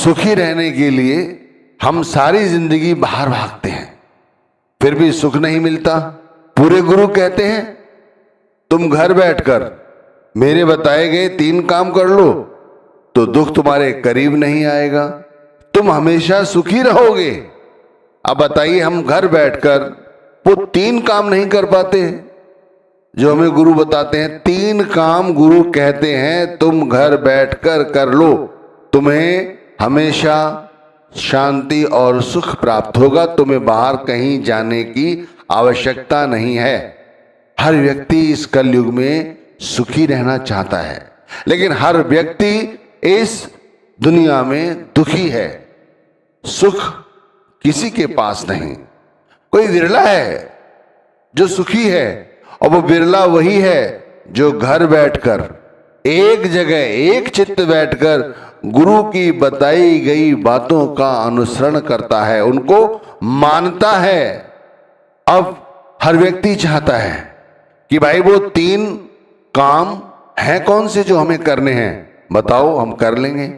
सुखी रहने के लिए हम सारी जिंदगी बाहर भागते हैं, फिर भी सुख नहीं मिलता। पूरे गुरु कहते हैं तुम घर बैठकर मेरे बताए गए 3 काम कर लो तो दुख तुम्हारे करीब नहीं आएगा, तुम हमेशा सुखी रहोगे। अब बताइए, हम घर बैठकर वो 3 काम नहीं कर पाते जो हमें गुरु बताते हैं। 3 काम गुरु कहते हैं तुम घर बैठकर कर लो, तुम्हें हमेशा शांति और सुख प्राप्त होगा, तुम्हें बाहर कहीं जाने की आवश्यकता नहीं है। हर व्यक्ति इस कलयुग में सुखी रहना चाहता है, लेकिन हर व्यक्ति इस दुनिया में दुखी है। सुख किसी के पास नहीं, कोई विरला है जो सुखी है, और वो बिरला वही है जो घर बैठकर एक जगह एक चित्त बैठकर गुरु की बताई गई बातों का अनुसरण करता है, उनको मानता है। अब हर व्यक्ति चाहता है कि भाई वो 3 काम हैं कौन से जो हमें करने हैं, बताओ हम कर लेंगे।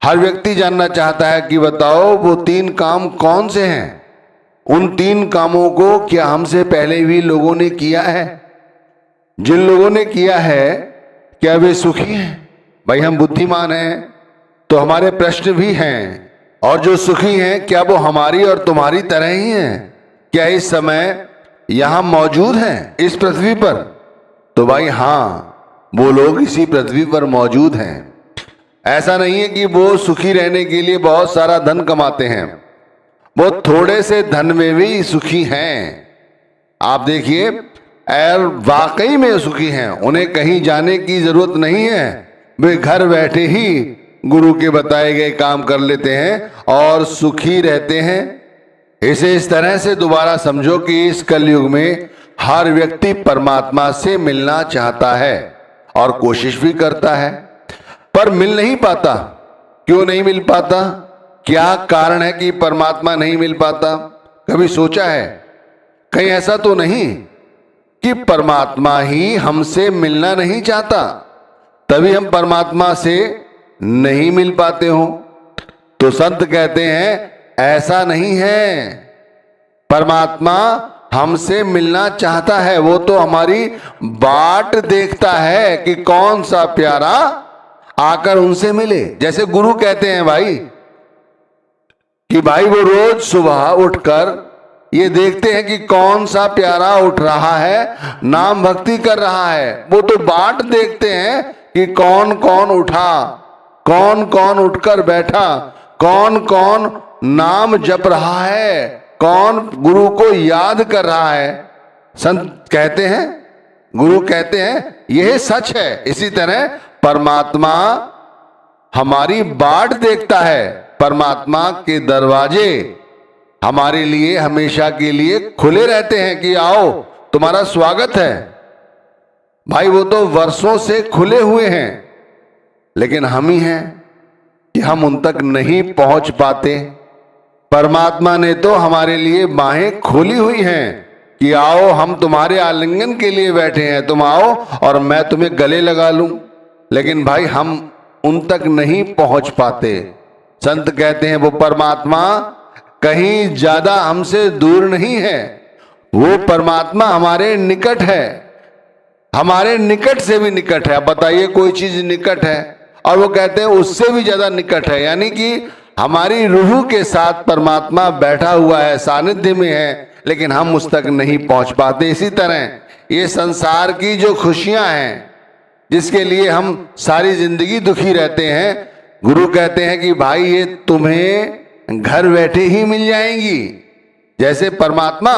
हर व्यक्ति जानना चाहता है कि बताओ वो 3 काम कौन से हैं, उन 3 कामों को क्या हमसे पहले भी लोगों ने किया है? जिन लोगों ने किया है क्या वे सुखी हैं? भाई हम बुद्धिमान हैं तो हमारे प्रश्न भी हैं, और जो सुखी हैं क्या वो हमारी और तुम्हारी तरह ही हैं? क्या इस समय यहां मौजूद हैं इस पृथ्वी पर? तो भाई हाँ, वो लोग इसी पृथ्वी पर मौजूद हैं। ऐसा नहीं है कि वो सुखी रहने के लिए बहुत सारा धन कमाते हैं, वो थोड़े से धन में भी सुखी हैं। आप देखिए, और वाकई में सुखी हैं, उन्हें कहीं जाने की जरूरत नहीं है, वे घर बैठे ही गुरु के बताए गए काम कर लेते हैं और सुखी रहते हैं। इसे इस तरह से दोबारा समझो कि इस कलयुग में हर व्यक्ति परमात्मा से मिलना चाहता है और कोशिश भी करता है, पर मिल नहीं पाता। क्यों नहीं मिल पाता? क्या कारण है कि परमात्मा नहीं मिल पाता? कभी सोचा है? कहीं ऐसा तो नहीं कि परमात्मा ही हमसे मिलना नहीं चाहता, तभी हम परमात्मा से नहीं मिल पाते हो? तो संत कहते हैं ऐसा नहीं है, परमात्मा हमसे मिलना चाहता है, वो तो हमारी बाट देखता है कि कौन सा प्यारा आकर उनसे मिले। जैसे गुरु कहते हैं भाई कि भाई वो रोज सुबह उठकर ये देखते हैं कि कौन सा प्यारा उठ रहा है, नाम भक्ति कर रहा है। वो तो बाट देखते हैं कि कौन कौन उठा, कौन कौन उठकर बैठा, कौन कौन नाम जप रहा है, कौन गुरु को याद कर रहा है। संत कहते हैं, गुरु कहते हैं यह सच है। इसी तरह परमात्मा हमारी बाट देखता है, परमात्मा के दरवाजे हमारे लिए हमेशा के लिए खुले रहते हैं कि आओ तुम्हारा स्वागत है। भाई वो तो वर्षों से खुले हुए हैं, लेकिन हम ही हैं कि हम उन तक नहीं पहुंच पाते। परमात्मा ने तो हमारे लिए बाहें खोली हुई हैं कि आओ हम तुम्हारे आलिंगन के लिए बैठे हैं, तुम आओ और मैं तुम्हें गले लगा लूं। लेकिन भाई हम उन तक नहीं पहुंच पाते। संत कहते हैं वो परमात्मा कहीं ज्यादा हमसे दूर नहीं है, वो परमात्मा हमारे निकट है, हमारे निकट से भी निकट है। अब बताइए कोई चीज निकट है और वो कहते हैं उससे भी ज्यादा निकट है, यानी कि हमारी रूह के साथ परमात्मा बैठा हुआ है, सानिध्य में है, लेकिन हम उस तक नहीं पहुंच पाते। इसी तरह ये संसार की जो खुशियां हैं जिसके लिए हम सारी जिंदगी दुखी रहते हैं, गुरु कहते हैं कि भाई ये तुम्हें घर बैठे ही मिल जाएंगी। जैसे परमात्मा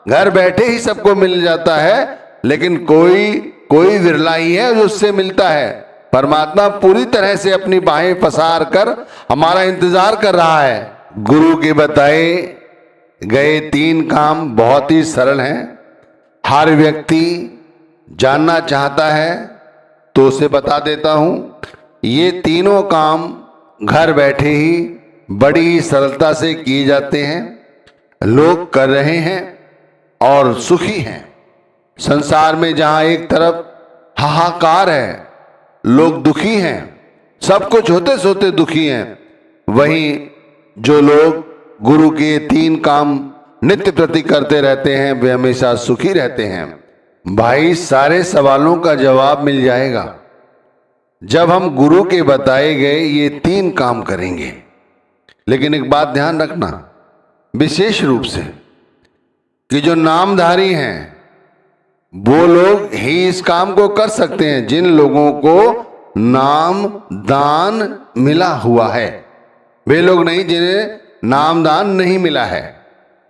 घर बैठे ही सबको मिल जाता है, लेकिन कोई विरला ही है जो उससे मिलता है। परमात्मा पूरी तरह से अपनी बाहें पसार कर हमारा इंतजार कर रहा है। गुरु के बताए गए 3 काम बहुत ही सरल हैं, हर व्यक्ति जानना चाहता है तो उसे बता देता हूं। ये तीनों काम घर बैठे ही बड़ी सरलता से किए जाते हैं, लोग कर रहे हैं और सुखी हैं। संसार में जहां एक तरफ हाहाकार है, लोग दुखी हैं, सब कुछ होते सोते दुखी हैं। वहीं जो लोग गुरु के 3 काम नित्य प्रति करते रहते हैं वे हमेशा सुखी रहते हैं। भाई, सारे सवालों का जवाब मिल जाएगा जब हम गुरु के बताए गए ये 3 काम करेंगे। लेकिन एक बात ध्यान रखना विशेष रूप से कि जो नामधारी हैं वो लोग ही इस काम को कर सकते हैं जिन लोगों को नाम दान मिला हुआ है। वे लोग नहीं जिन्हें नामदान नहीं मिला है।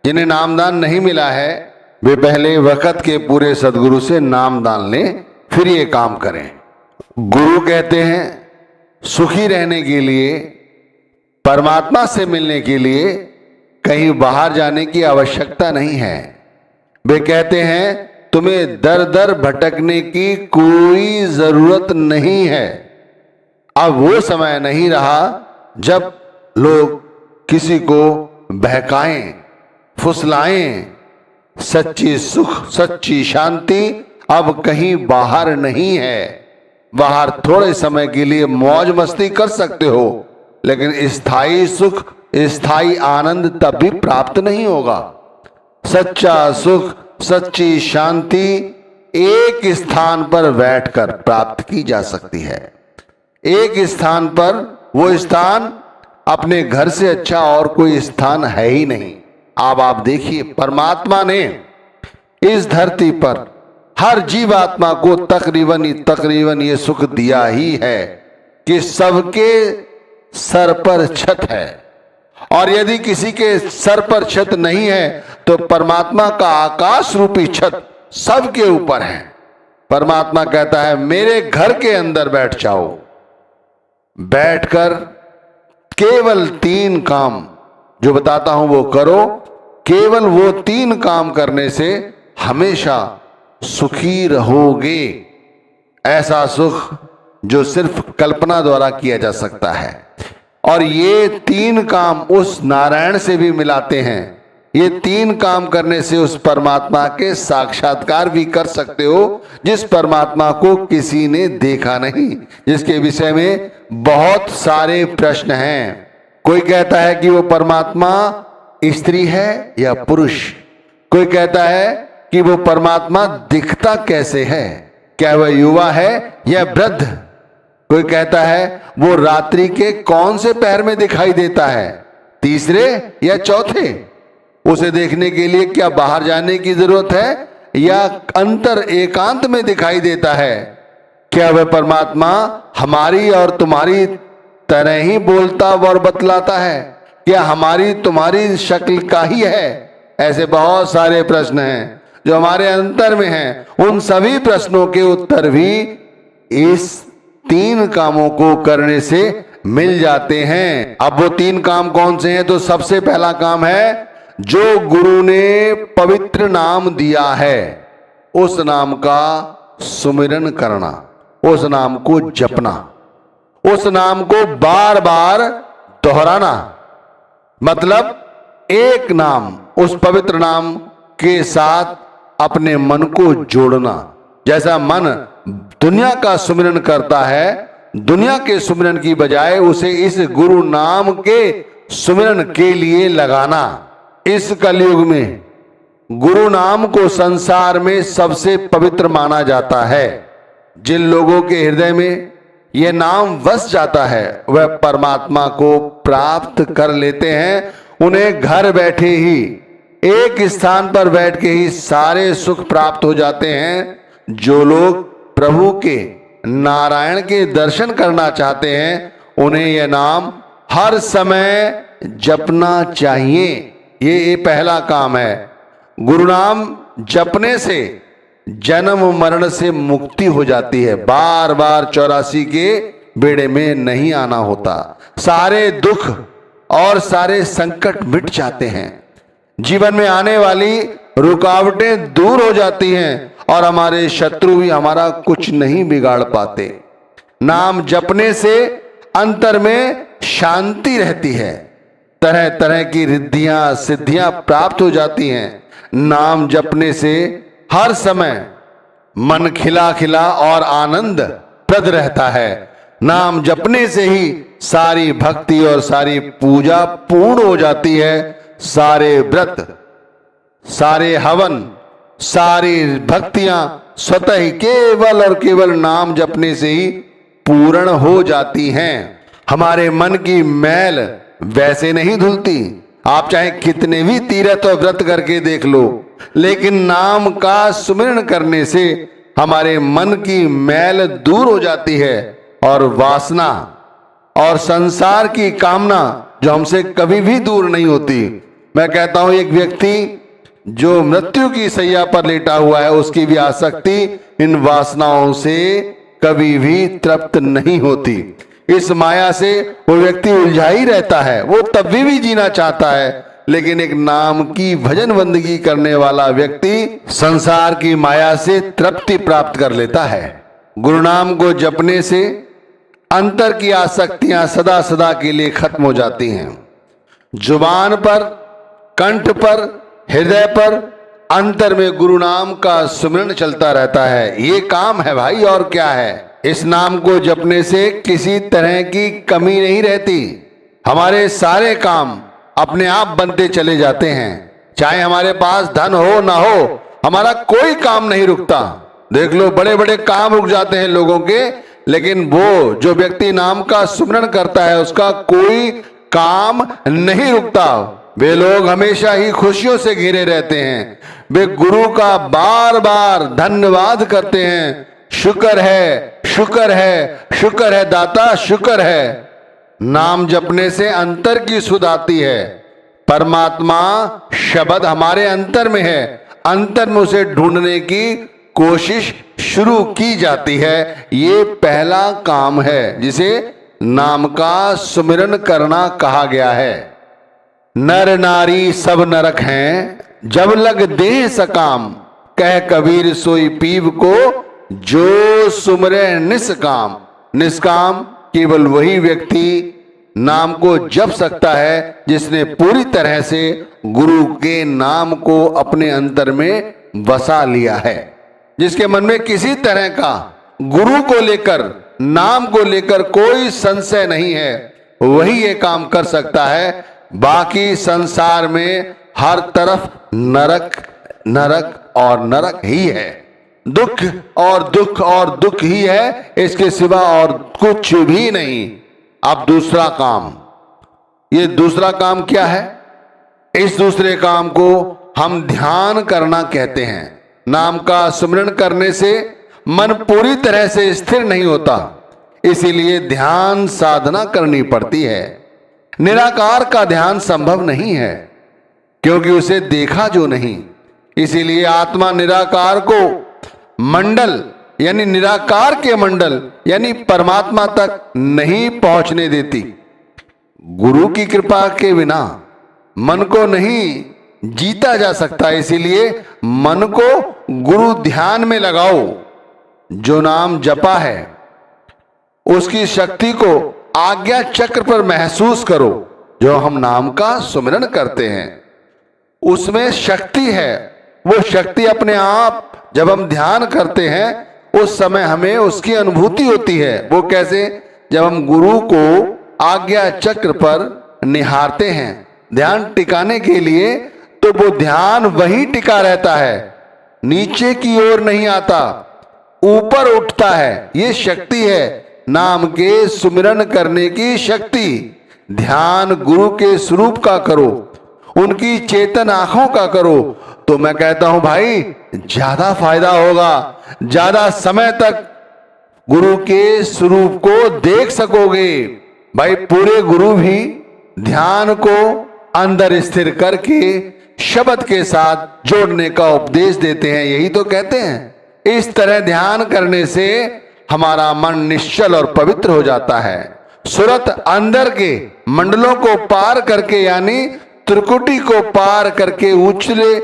जिन्हें नामदान नहीं मिला है वे पहले वक्त के पूरे सदगुरु से नामदान लें, फिर ये काम करें। गुरु कहते हैं सुखी रहने के लिए, परमात्मा से मिलने के लिए कहीं बाहर जाने की आवश्यकता नहीं है। वे कहते हैं तुम्हें दर दर भटकने की कोई जरूरत नहीं है। अब वो समय नहीं रहा जब लोग किसी को बहकाएं, फुसलाएं। सच्ची सुख, सच्ची शांति अब कहीं बाहर नहीं है। बाहर थोड़े समय के लिए मौज मस्ती कर सकते हो, लेकिन स्थायी सुख, स्थायी आनंद तब भी प्राप्त नहीं होगा। सच्चा सुख, सच्ची शांति एक स्थान पर बैठकर प्राप्त की जा सकती है। एक स्थान पर, वो स्थान अपने घर से अच्छा और कोई स्थान है ही नहीं। अब आप देखिए, परमात्मा ने इस धरती पर हर जीवात्मा को तकरीबन ये सुख दिया ही है कि सबके सर पर छत है। और यदि किसी के सर पर छत नहीं है तो परमात्मा का आकाश रूपी छत सबके ऊपर है। परमात्मा कहता है मेरे घर के अंदर बैठ जाओ, बैठकर केवल 3 काम जो बताता हूं वो करो। केवल वो 3 काम करने से हमेशा सुखी रहोगे। ऐसा सुख जो सिर्फ कल्पना द्वारा किया जा सकता है। और ये 3 काम उस नारायण से भी मिलाते हैं। ये 3 काम करने से उस परमात्मा के साक्षात्कार भी कर सकते हो जिस परमात्मा को किसी ने देखा नहीं, जिसके विषय में बहुत सारे प्रश्न हैं। कोई कहता है कि वो परमात्मा स्त्री है या पुरुष। कोई कहता है कि वो परमात्मा दिखता कैसे है, क्या वह युवा है या वृद्ध। कोई कहता है वो रात्रि के कौन से पहर में दिखाई देता है, तीसरे या चौथे। उसे देखने के लिए क्या बाहर जाने की जरूरत है या अंतर एकांत में दिखाई देता है। क्या वह परमात्मा हमारी और तुम्हारी तरह ही बोलता और बतलाता है, क्या हमारी तुम्हारी शक्ल का ही है। ऐसे बहुत सारे प्रश्न हैं जो हमारे अंतर में हैं। उन सभी प्रश्नों के उत्तर भी इस 3 कामों को करने से मिल जाते हैं। अब वो 3 काम कौन से हैं? तो सबसे पहला काम है जो गुरु ने पवित्र नाम दिया है उस नाम का सुमिरन करना, उस नाम को जपना, उस नाम को बार बार दोहराना। मतलब एक नाम, उस पवित्र नाम के साथ अपने मन को जोड़ना। जैसा मन दुनिया का सुमिरन करता है, दुनिया के सुमिरन की बजाय उसे इस गुरु नाम के सुमिरन के लिए लगाना। इस कलयुग में गुरु नाम को संसार में सबसे पवित्र माना जाता है। जिन लोगों के हृदय में यह नाम बस जाता है वह परमात्मा को प्राप्त कर लेते हैं। उन्हें घर बैठे ही, एक स्थान पर बैठ के ही सारे सुख प्राप्त हो जाते हैं। जो लोग प्रभु के, नारायण के दर्शन करना चाहते हैं उन्हें यह नाम हर समय जपना चाहिए। ये पहला काम है। गुरु नाम जपने से जन्म मरण से मुक्ति हो जाती है। बार बार 84 के बेड़े में नहीं आना होता। सारे दुख और सारे संकट मिट जाते हैं। जीवन में आने वाली रुकावटें दूर हो जाती हैं और हमारे शत्रु भी हमारा कुछ नहीं बिगाड़ पाते। नाम जपने से अंतर में शांति रहती है। तरह तरह की रिद्धियां सिद्धियां प्राप्त हो जाती हैं। नाम जपने से हर समय मन खिला खिला और आनंद प्रद रहता है। नाम जपने से ही सारी भक्ति और सारी पूजा पूर्ण हो जाती है। सारे व्रत, सारे हवन, सारी भक्तियां स्वतः ही केवल और केवल नाम जपने से ही पूर्ण हो जाती हैं। हमारे मन की मैल वैसे नहीं धुलती। आप चाहे कितने भी तीर्थ और व्रत करके देख लो, लेकिन नाम का सुमिरन करने से हमारे मन की मैल दूर हो जाती है और वासना और संसार की कामना जो हमसे कभी भी दूर नहीं होती। मैं कहता हूं एक व्यक्ति जो मृत्यु की सैया पर लेटा हुआ है, उसकी भी आसक्ति इन वासनाओं से कभी भी तृप्त नहीं होती। इस माया से वो व्यक्ति उलझा ही रहता है। वो तब भी जीना चाहता है, लेकिन एक नाम की भजन बंदगी करने वाला व्यक्ति संसार की माया से तृप्ति प्राप्त कर लेता है। गुरु नाम को जपने से अंतर की आसक्तियां सदा सदा के लिए खत्म हो जाती हैं। जुबान पर, कंठ पर, हृदय पर, अंतर में गुरु नाम का सुमिरन चलता रहता है। ये काम है भाई, और क्या है। इस नाम को जपने से किसी तरह की कमी नहीं रहती। हमारे सारे काम अपने आप बनते चले जाते हैं। चाहे हमारे पास धन हो ना हो, हमारा कोई काम नहीं रुकता। देख लो, बड़े बड़े काम रुक जाते हैं लोगों के, लेकिन वो जो व्यक्ति नाम का सुमिरन करता है उसका कोई काम नहीं रुकता। वे लोग हमेशा ही खुशियों से घिरे रहते हैं। वे गुरु का बार बार धन्यवाद करते हैं। शुक्र है, शुक्र है, शुक्र है दाता, शुक्र है। नाम जपने से अंतर की सुध आती है। परमात्मा शब्द हमारे अंतर में है। अंतर में उसे ढूंढने की कोशिश शुरू की जाती है। ये पहला काम है जिसे नाम का सुमिरन करना कहा गया है। नर नारी सब नरक हैं, जब लग देह सकाम, कह कबीर सोई पीव को जो सुमरे निष्काम। निष्काम केवल वही व्यक्ति नाम को जप सकता है जिसने पूरी तरह से गुरु के नाम को अपने अंतर में बसा लिया है। जिसके मन में किसी तरह का गुरु को लेकर, नाम को लेकर कोई संशय नहीं है, वही ये काम कर सकता है। बाकी संसार में हर तरफ नरक, नरक और नरक ही है। दुख और दुख और दुख ही है, इसके सिवा और कुछ भी नहीं। अब दूसरा काम, ये दूसरा काम क्या है? इस दूसरे काम को हम ध्यान करना कहते हैं। नाम का सुमिरन करने से मन पूरी तरह से स्थिर नहीं होता, इसीलिए ध्यान साधना करनी पड़ती है। निराकार का ध्यान संभव नहीं है, क्योंकि उसे देखा जो नहीं। इसीलिए आत्मा निराकार को मंडल यानी निराकार के मंडल यानी परमात्मा तक नहीं पहुंचने देती। गुरु की कृपा के बिना मन को नहीं जीता जा सकता। इसीलिए मन को गुरु ध्यान में लगाओ। जो नाम जपा है उसकी शक्ति को आज्ञा चक्र पर महसूस करो। जो हम नाम का सुमिरन करते हैं उसमें शक्ति है। वो शक्ति अपने आप जब हम ध्यान करते हैं उस समय हमें उसकी अनुभूति होती है। वो कैसे? जब हम गुरु को आज्ञा चक्र पर निहारते हैं ध्यान टिकाने के लिए, तो वो ध्यान वहीं टिका रहता है, नीचे की ओर नहीं आता, ऊपर उठता है। ये शक्ति है नाम के सुमिरन करने की शक्ति। ध्यान गुरु के स्वरूप का करो, उनकी चेतन आंखों का करो, तो मैं कहता हूं भाई ज्यादा फायदा होगा। ज्यादा समय तक गुरु के स्वरूप को देख सकोगे। भाई पूरे गुरु भी ध्यान को अंदर स्थिर करके शब्द के साथ जोड़ने का उपदेश देते हैं। यही तो कहते हैं। इस तरह ध्यान करने से हमारा मन निश्चल और पवित्र हो जाता है। सुरत अंदर के मंडलों को पार करके यानी त्रिकुटी को पार करके उछले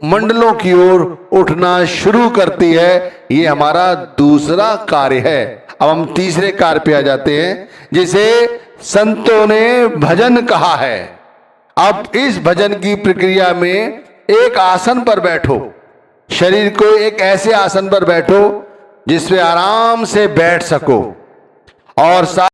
मंडलों की ओर उठना शुरू करती है। ये हमारा दूसरा कार्य है। अब हम तीसरे कार्य पे आ जाते हैं, जिसे संतों ने भजन कहा है। अब इस भजन की प्रक्रिया में एक आसन पर बैठो। शरीर को एक ऐसे आसन पर बैठो जिसमें आराम से बैठ सको। और